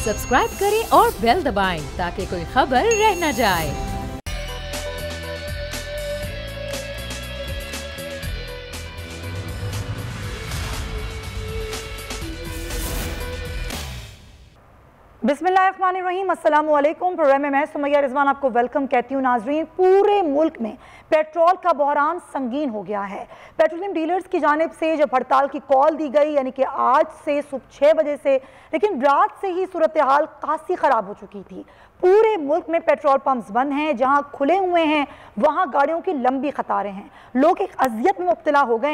Subscribe करें और bell दबाएं ताकि कोई खबर रह न जाए। बिस्मिल्लाहिर्रहमानिर्रहीम, अस्सलाम वालेकुम। प्रोग्राम में मैं सुमैया रिजवान आपको वेलकम कहती हूँ। नाजरीन, पूरे मुल्क में पेट्रोल का बहरान संगीन हो गया है। पेट्रोलियम डीलर्स की जानिब से जब हड़ताल की कॉल दी गई, यानी कि आज से सुबह 6 बजे से, लेकिन रात से ही सूरत हाल काफ़ी ख़राब हो चुकी थी। पूरे मुल्क में पेट्रोल पंप्स बंद हैं, जहां खुले हुए हैं वहां गाड़ियों की लंबी कतारें हैं। लोग एक अजियत में मुब्तला हो गए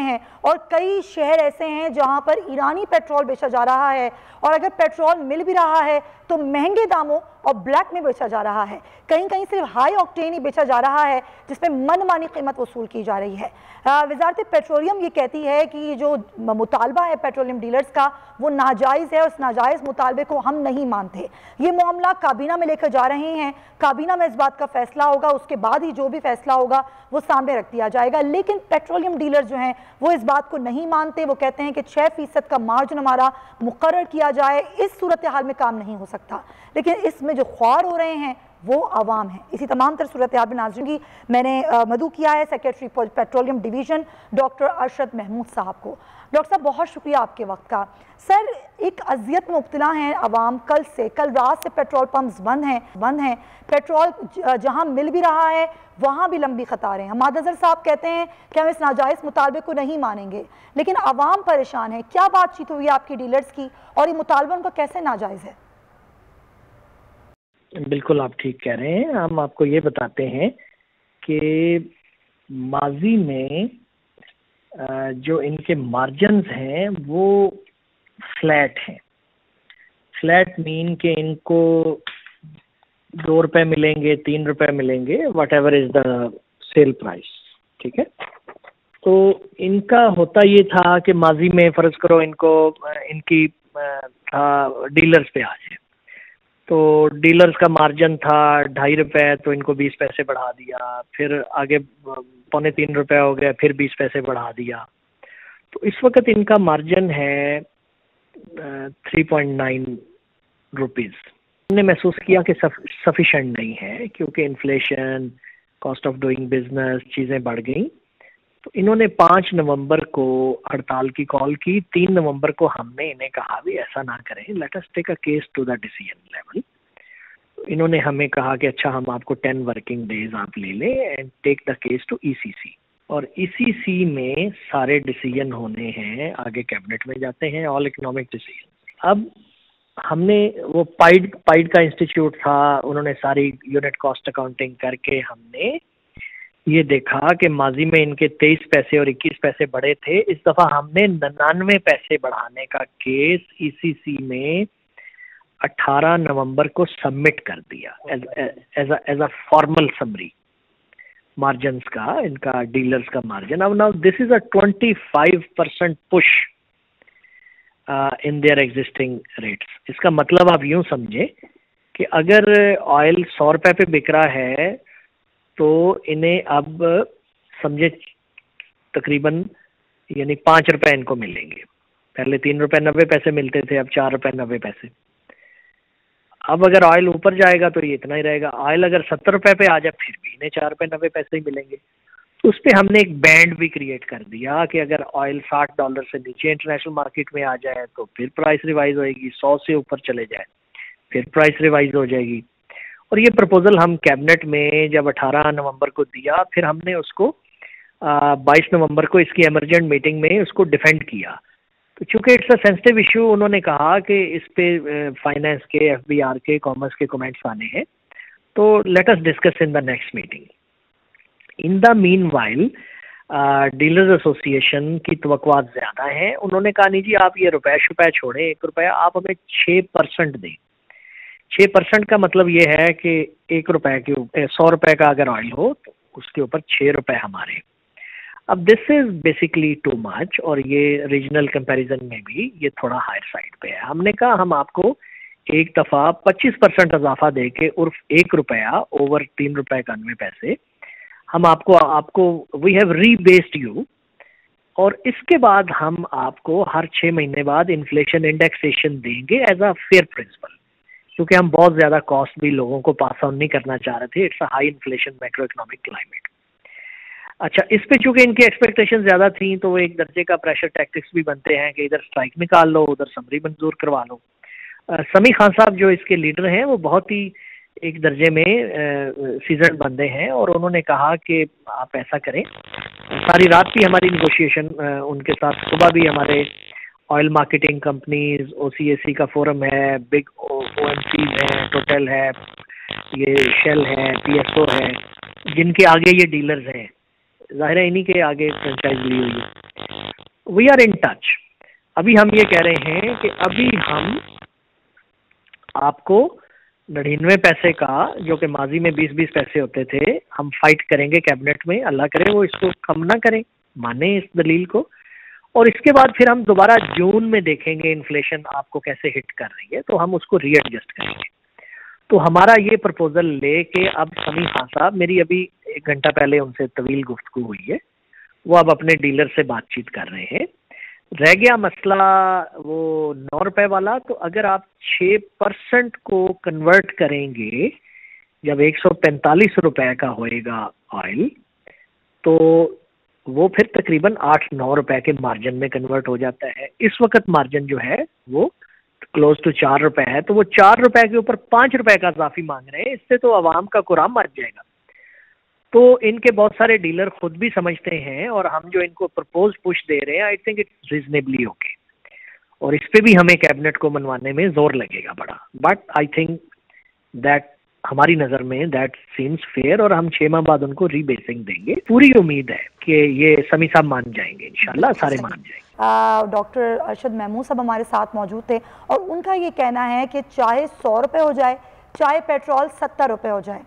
हैं और कई शहर ऐसे हैं जहां पर ईरानी पेट्रोल बेचा जा रहा है, और अगर पेट्रोल मिल भी रहा है तो महंगे दामों और ब्लैक में बेचा जा रहा है। कहीं कहीं सिर्फ हाई ऑक्टेन ही बेचा जा रहा है, जिसमें मनमानी कीमत वसूल की जा रही है। वजारत पेट्रोलियम ये कहती है कि जो मुतालबा है पेट्रोलियम डीलर्स का वो नाजायज़ है, उस नाजायज़ मुतालबे को हम नहीं मानते। ये मामला काबीना में लेकर जा रहे हैं, काबीना में इस बात का फैसला होगा, उसके बाद ही जो भी फैसला होगा वो सामने रख दिया जाएगा। लेकिन पेट्रोलियम डीलर्स जो हैं वो इस बात को नहीं मानते। वो कहते हैं कि 6% का मार्जिन हमारा मुकर्रर किया जाए, इस सूरत हाल में काम नहीं हो सकता। लेकिन इसमें जो ख्वार हो रहे हैं वो आवाम है। इसी तमाम तरह सूरत हाल में नाज़रीन की मैंने मदऊ किया है secretary petroleum division doctor Arshad Mahmood साहब को। डॉक्टर साहब, बहुत शुक्रिया आपके वक्त का। सर, एक अजियत में मुब्तला है आवाम। कल रात से पेट्रोल पंप्स बंद हैं। पेट्रोल जहां मिल भी रहा है वहां भी लंबी कतारें हैं। हमाद अजहर साहब कहते हैं कि हम इस नाजायज़ मुतालबे को नहीं मानेंगे, लेकिन आवाम परेशान है। क्या बातचीत हुई आपकी डीलर्स की, और ये मुतालबा उनका कैसे नाजायज़ है? बिल्कुल, आप ठीक कह रहे हैं। हम आपको ये बताते हैं कि माजी में जो इनके मार्जिन्स हैं वो फ्लैट हैं। फ्लैट मीन कि इनको 2 रुपए मिलेंगे, 3 रुपए मिलेंगे, what ever is the sale price. ठीक है, तो इनका होता ये था कि माजी में फ़र्ज़ करो इनको इनकी डीलर्स पे आ जाए, तो डीलर्स का मार्जिन था 2.5 रुपये, तो इनको 20 पैसे बढ़ा दिया। फिर आगे 2.25 रुपये हो गया, फिर 20 पैसे बढ़ा दिया। तो इस वक्त इनका मार्जिन है 3.9 रुपीज़। हमने महसूस किया कि सफिशेंट नहीं है, क्योंकि inflation, cost of doing business, चीज़ें बढ़ गई। तो इन्होंने 5 नवंबर को हड़ताल की कॉल की। 3 नवंबर को हमने इन्हें कहा भी ऐसा ना करें, let us take a case to the decision level. तो इन्होंने हमें कहा कि अच्छा, हम आपको 10 वर्किंग डेज आप ले लें and take the case to ECC, और ईसीसी में सारे डिसीजन होने हैं, आगे कैबिनेट में जाते हैं, ऑल इकोनॉमिक डिसीजन। अब हमने वो पाइड का इंस्टीट्यूट था, उन्होंने सारी यूनिट कॉस्ट अकाउंटिंग करके हमने ये देखा कि माजी में इनके 23 पैसे और 21 पैसे बढ़े थे। इस दफ़ा हमने 99 पैसे बढ़ाने का केस ईसीसी में 18 नवंबर को सबमिट कर दिया as a formal summary margins का, इनका डीलर्स का मार्जिन। अब now this is a 25% push in their existing rates. इसका मतलब आप यूं समझे कि अगर ऑयल 100 रुपये पे बिक रहा है तो इन्हें अब समझे तकरीबन यानी 5 रुपए इनको मिलेंगे। पहले 3 रुपये 90 पैसे मिलते थे, अब 4 रुपये 90 पैसे। अब अगर ऑयल ऊपर जाएगा तो ये इतना ही रहेगा। ऑयल अगर 70 रुपये पे आ जाए फिर भी इन्हें 4 रुपये 90 पैसे ही मिलेंगे। तो उस पर हमने एक बैंड भी क्रिएट कर दिया कि अगर ऑयल $60 से नीचे इंटरनेशनल मार्केट में आ जाए तो फिर प्राइस रिवाइज होएगी, 100 से ऊपर चले जाए फिर प्राइस रिवाइज हो जाएगी। और ये प्रपोजल हम कैबिनेट में जब 18 नवंबर को दिया, फिर हमने उसको 22 नवंबर को इसकी इमरजेंट मीटिंग में उसको डिफेंड किया। तो चूंकि इट्स अ सेंसिटिव इशू, उन्होंने कहा कि इस पे फाइनेंस के, एफबीआर के, कॉमर्स के कमेंट्स आने हैं, तो let us discuss in the next meeting. In the mean while dealers association की तवक्कुआत ज़्यादा हैं। उन्होंने कहा नहीं जी, आप ये रुपया छोड़ें, 1 रुपया आप हमें 6% दें। 6% का मतलब ये है कि 1 रुपये के ऊपर 100 रुपये का अगर ऑयल हो तो उसके ऊपर 6 रुपये हमारे। अब this is basically too much, और ये रीजनल कंपैरिजन में भी ये थोड़ा हायर साइड पे है। हमने कहा हम आपको एक दफ़ा 25% इजाफा दे के उर्फ 1 रुपया ओवर 3 रुपये 91 पैसे हम आपको वी हैव रीबेस्ड यू और इसके बाद हम आपको हर 6 महीने बाद इन्फ्लेशन इंडेक्सेशन देंगे एज अ फेयर प्रिंसिपल, क्योंकि हम बहुत ज़्यादा कॉस्ट भी लोगों को पास ऑन नहीं करना चाह रहे थे। It's a high inflation macro economic climate. अच्छा, इस पे चूंकि इनकी एक्सपेक्टेशन ज़्यादा थी तो वो एक दर्जे का प्रेशर टैक्टिक्स भी बनते हैं कि इधर स्ट्राइक निकाल लो, उधर समरी मंजूर करवा लो। समी खान साहब जो इसके लीडर हैं वो बहुत ही एक दर्जे में सीजन बंदे हैं, और उन्होंने कहा कि आप ऐसा करें। सारी रात भी हमारी निगोशिएशन उनके साथ, सुबह भी हमारे ऑयल मार्केटिंग कंपनीज, OCAC का फोरम है, बिग OMCs हैं, टोटल है, ये शेल है, PSO है, जिनके आगे ये डीलर्स हैं, जाहिर है इन्हीं के आगे फ्रेंचाइज ली हुई है। We are in touch. अभी हम ये कह रहे हैं कि अभी हम आपको 99 पैसे का, जो कि माजी में 20-20 पैसे होते थे, हम फाइट करेंगे कैबिनेट में। अल्लाह करे वो इसको कम ना करें, माने इस दलील को। और इसके बाद फिर हम दोबारा जून में देखेंगे इन्फ्लेशन आपको कैसे हिट कर रही है, तो हम उसको रीएडजस्ट करेंगे। तो हमारा ये प्रपोजल लेके अब समी खान साहब, मेरी अभी 1 घंटा पहले उनसे तवील गुफ्तगू हुई है, वो अब अपने डीलर से बातचीत कर रहे हैं। रह गया मसला वो 9 रुपए वाला, तो अगर आप 6% को कन्वर्ट करेंगे, जब 145 रुपए का होएगा ऑयल, तो वो फिर तकरीबन 8-9 रुपए के मार्जिन में कन्वर्ट हो जाता है। इस वक्त मार्जिन जो है वो क्लोज टू 4 रुपए है, तो वो 4 रुपए के ऊपर 5 रुपए का इजाफी मांग रहे हैं। इससे तो अवाम का कुराम मर जाएगा। तो इनके बहुत सारे डीलर खुद भी समझते हैं, और हम जो इनको प्रपोज पुश दे रहे हैं, I think it's reasonably okay, और इस पे भी हमें कैबिनेट को मनवाने में जोर लगेगा बड़ा। बट आई थिंक दैट हमारी नज़र में दैट सीम्स फेयर, और हम 6 माह बाद उनको रीबेसिंग देंगे। पूरी उम्मीद है कि ये समी साहब मान जाएंगे, इंशाल्लाह सारे मान जाएंगे। डॉक्टर अरशद महमूद साहब हमारे साथ मौजूद थे, और उनका ये कहना है कि चाहे 100 रुपये हो जाए, चाहे पेट्रोल 70 रुपये हो जाए,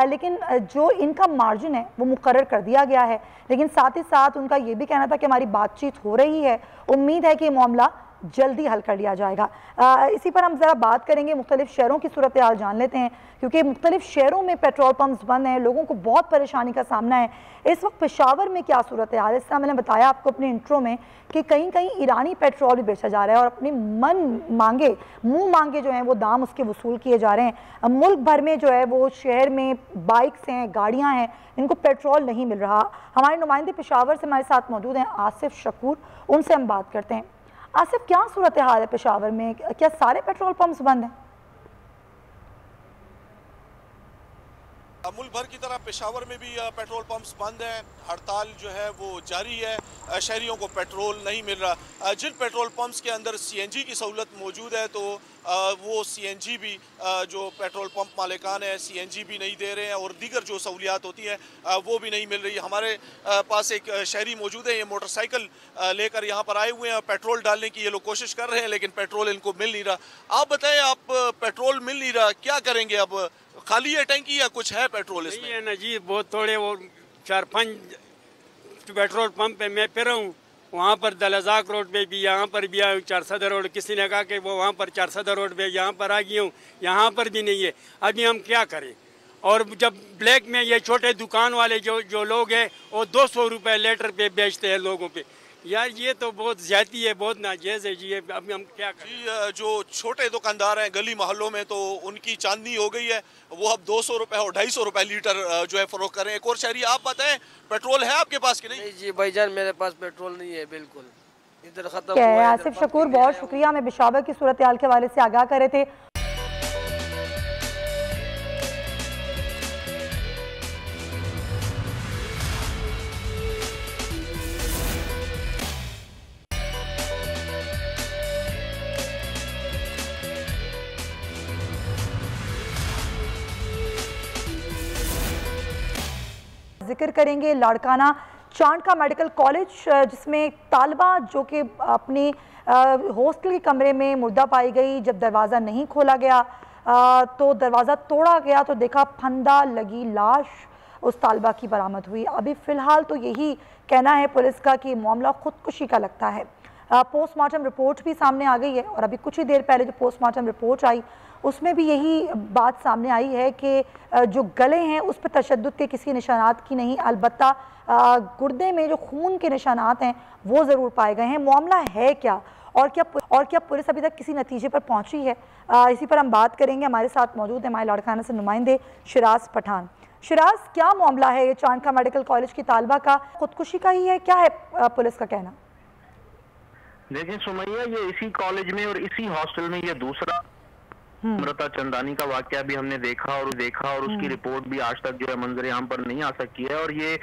लेकिन जो इनका मार्जिन है वो मुकर्रर कर दिया गया है। लेकिन साथ ही साथ उनका ये भी कहना था कि हमारी बातचीत हो रही है, उम्मीद है कि मामला जल्दी हल कर लिया जाएगा। इसी पर हम ज़रा बात करेंगे, मुख्तलिफ शहरों की सूरत हाल जान लेते हैं, क्योंकि मुख्तलिफ शहरों में पेट्रोल पंप्स बंद हैं, लोगों को बहुत परेशानी का सामना है। इस वक्त पेशावर में क्या सूरत हाल है? इस तरह मैंने बताया आपको अपने इंट्रो में कि कहीं कहीं ईरानी पेट्रोल भी बेचा जा रहा है, और अपनी मुंह मांगे जो हैं वो दाम उसके वसूल किए जा रहे हैं। मुल्क भर में जो है वो शहर में बाइक्स हैं, गाड़ियाँ हैं, इनको पेट्रोल नहीं मिल रहा। हमारे नुमाइंदे पेशावर से हमारे साथ मौजूद हैं आसिफ शकूर, उनसे हम बात करते हैं। आसिफ, क्या सूरत हाल है पेशावर में? क्या सारे पेट्रोल पंप्स बंद हैं? मुल्क भर की तरह पेशावर में भी पेट्रोल पंप्स बंद हैं। हड़ताल जो है वो जारी है। शहरियों को पेट्रोल नहीं मिल रहा। जिन पेट्रोल पंप्स के अंदर CNG की सहूलत मौजूद है, तो वो CNG भी जो पेट्रोल पंप मालिकान है CNG भी नहीं दे रहे हैं, और दीगर जो सहूलियात होती हैं वो भी नहीं मिल रही। हमारे पास एक शहरी मौजूद है, ये मोटरसाइकिल लेकर यहाँ पर आए हुए हैं। पेट्रोल डालने की ये लोग कोशिश कर रहे हैं, लेकिन पेट्रोल इनको मिल नहीं रहा। आप बताएं, आप पेट्रोल मिल नहीं रहा, क्या करेंगे? अब खाली है टैंकी या कुछ है पेट्रोल इसमें? है ना जी, बहुत थोड़े, वो 4-5 पेट्रोल पंप पे मैं फिर हूँ। वहाँ पर दलजाक रोड पे भी, यहाँ पर भी आया हूँ, 4 सदर रोड। किसी ने कहा कि वो वहाँ पर 4 सदर रोड पे, यहाँ पर आ गई हूँ, यहाँ पर भी नहीं है। अभी हम क्या करें? और जब ब्लैक में ये छोटे दुकान वाले जो लोग हैं, वो 200 रुपये लीटर पे बेचते हैं लोगों पे। यार ये तो बहुत ज्यादती है, बहुत नाजायज़ है जी। अभी हम क्या करें? जी, जो छोटे दुकानदार हैं गली मोहल्लों में, तो उनकी चांदनी हो गई है। वो अब 200 रुपये और 250 रुपये लीटर जो है फरोख्त कर रहे हैं। एक और शहरी, आप बताएं, पेट्रोल है आपके पास कि नहीं? नहीं जी भाईजान, मेरे पास पेट्रोल नहीं है, बिल्कुल इधर खत्म हुआ है। आसिफ शकूर, बहुत शुक्रिया, हमें पेशावर की सूरत हाल के हवाले से आगाह कर रहे थे। जिक्र करेंगे लाड़काना चांडका मेडिकल कॉलेज, जिसमें तालिबा जो कि अपनी हॉस्टल के कमरे में मुर्दा पाई गई। जब दरवाज़ा नहीं खोला गया तो दरवाज़ा तोड़ा गया, तो देखा फंदा लगी लाश उस तालिबा की बरामद हुई। अभी फ़िलहाल तो यही कहना है पुलिस का कि मामला खुदकुशी का लगता है। पोस्टमार्टम रिपोर्ट भी सामने आ गई है और अभी कुछ ही देर पहले जो पोस्टमार्टम रिपोर्ट आई उसमें भी यही बात सामने आई है कि जो गले हैं उस पर तशद्दुद के किसी निशानात की नहीं, अलबत्ता गुर्दे में जो खून के निशानात हैं वो ज़रूर पाए गए हैं। मामला है क्या और क्या पुलिस अभी तक किसी नतीजे पर पहुंची है? इसी पर हम बात करेंगे। हमारे साथ मौजूद है हमारे लाड़काना से नुमाइंदे शिराज पठान। शिराज, क्या मामला है ये चाणका मेडिकल कॉलेज की तालबा का? खुदकुशी का ही है, क्या है पुलिस का कहना? देखिए सुमैया, ये इसी कॉलेज में और इसी हॉस्टल में ये दूसरा अमृता चंदानी का वाकया भी हमने देखा और उसकी रिपोर्ट भी आज तक जो है मंजर आम पर नहीं आ सकी है। और ये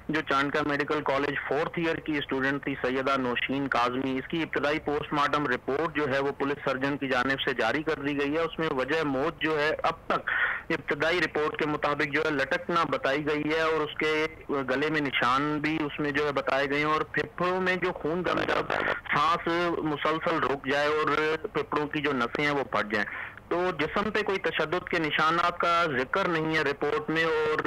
जो चाणका मेडिकल कॉलेज 4th ईयर की स्टूडेंट थी सैयदा नौशीन काजमी, इसकी इब्तदाई पोस्टमार्टम रिपोर्ट जो है वो पुलिस सर्जन की जानिब से जारी कर दी गई है। उसमें वजह मौत जो है अब तक इब्तदाई रिपोर्ट के मुताबिक जो है लटकना बताई गई है और उसके गले में निशान भी उसमें जो है बताए गए हैं और फेफड़ों में जो खून जम जाए, सांस मुसलसल रुक जाए और फेफड़ों की जो नसें हैं वो फट जाए। तो जिस्म पे कोई तशद्दुद के निशानात का जिक्र नहीं है रिपोर्ट में और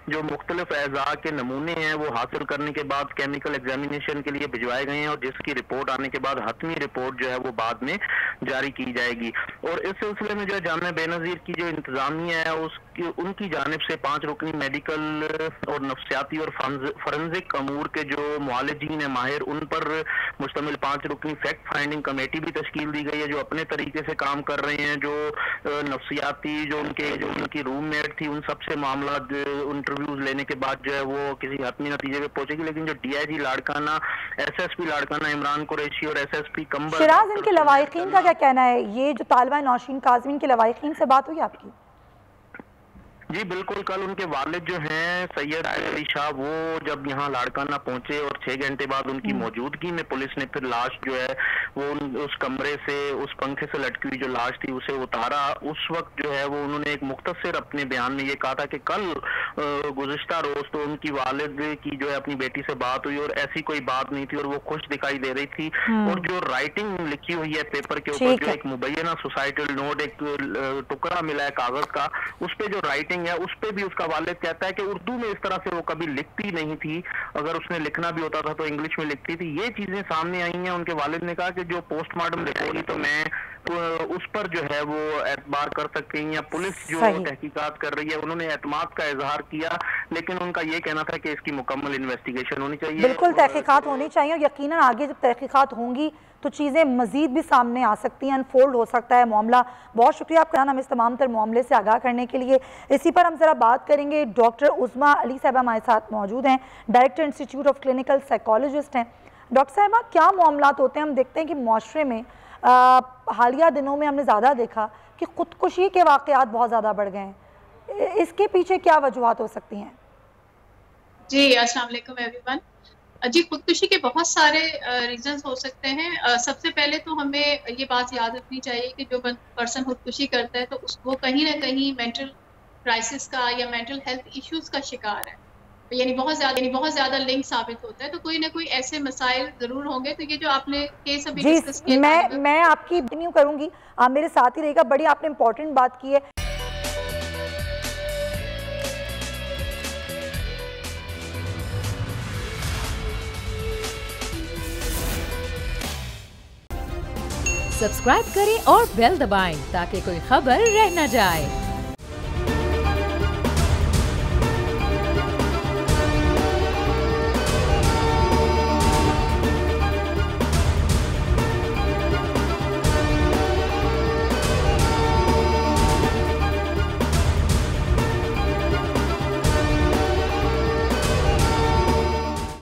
जो मुख्तलिफ अज़ा के नमूने हैं वो हासिल करने के बाद केमिकल एग्जामिनेशन के लिए भिजवाए गए हैं और जिसकी रिपोर्ट आने के बाद हतमी रिपोर्ट जो है वो बाद में जारी की जाएगी। और इस सिलसिले में जो है जामिया बेनज़ीर की जो इंतजामिया है उनकी जानिब से 5 रुकनी मेडिकल और नफ्सियाती और फॉरेंसिक अमूर के जो मुआलिजीन है माहिर, उन पर मुश्तमिल 5 रुकनी फैक्ट फाइंडिंग कमेटी भी तश्कील दी गई है जो अपने तरीके से काम कर रहे हैं। जो नफ्सियाती जो उनकी रूममेट थी उन सबसे मामला इंटरव्यूज लेने के बाद जो है वो किसी हतमी नतीजे पे पहुंचेगी। लेकिन जो DIG लाड़काना, SSP लाड़काना इमरान कुरैशी और SSP कंबल शिराज, इनके लवाहिकीन का क्या कहना है? ये जो तालिबा नौशीन काज़मी के लवाहिकीन से बात हुई आपकी? जी बिल्कुल, कल उनके वालिद जो हैं सैयद अली शाह वो जब यहाँ लाड़काना पहुंचे और 6 घंटे बाद उनकी मौजूदगी में पुलिस ने फिर लाश जो है वो उस कमरे से, उस पंखे से लटकी हुई जो लाश थी उसे उतारा। उस वक्त जो है वो उन्होंने एक मुख्तसर अपने बयान में ये कहा था कि कल गुज़िश्ता रोज तो उनकी वालिद की जो है अपनी बेटी से बात हुई और ऐसी कोई बात नहीं थी और वो खुश दिखाई दे रही थी। और जो राइटिंग लिखी हुई है पेपर के ऊपर, जो एक मुबैना सोसाइटल नोट, एक टुकड़ा मिला है कागज का, उस पे जो राइटिंग है उस पे भी उसका वालिद कहता है कि उर्दू में इस तरह से वो कभी लिखती नहीं थी, अगर उसने लिखना भी होता था तो इंग्लिश में लिखती थी। ये चीजें सामने आई हैं। उनके वालिद ने कहा कि जो पोस्टमार्टम रिपोर्ट तो मैं उस पर जो है वो एतबार कर सकते हैं या पुलिस जो तहकीकात कर रही है उन्होंने एतमाद का इजहार किया, लेकिन उनका ये कहना था कि इसकी मुकम्मल इन्वेस्टिगेशन होनी चाहिए। बिल्कुल तहकीकात होनी चाहिए और यकीनन आगे जब तहकीकात होंगी तो चीज़ें मज़ीद भी सामने आ सकती हैं, अनफोल्ड हो सकता है मामला। बहुत शुक्रिया आपका हमें इस तमाम तर मामले से आगाह करने के लिए। इसी पर हम ज़रा बात करेंगे। डॉक्टर उज़मा अली साहिबा हमारे साथ मौजूद हैं, director institute of clinical psychologist हैं। डॉक्टर साहिबा, क्या मामला होते हैं? हम देखते हैं कि माशरे में हालिया दिनों में हमने ज़्यादा देखा कि ख़ुदकुशी के वाक़यात बहुत ज़्यादा बढ़ गए हैं। इसके पीछे क्या वजूहात हो सकती हैं? जी अस्सलाम वालेकुम एवरीवन। जी, खुदकुशी के बहुत सारे रीजंस हो सकते हैं। सबसे पहले तो हमें ये बात याद रखनी चाहिए कि जो पर्सन खुदकुशी करता है तो वो कहीं ना कहीं मेंटल क्राइसिस का या मेंटल हेल्थ इश्यूज का शिकार है, यानी बहुत ज़्यादा लिंक साबित होता है। तो कोई ना कोई ऐसे मसाइल ज़रूर होंगे। तो ये जो आपने केस अभी डिस्कस किया, मैं आपकी कंटिन्यू करूँगी, आप मेरे साथ ही रहेगा। बड़ी आपने इंपॉर्टेंट बात की है। सब्सक्राइब करें और बेल दबाएं ताकि कोई खबर रह न जाए।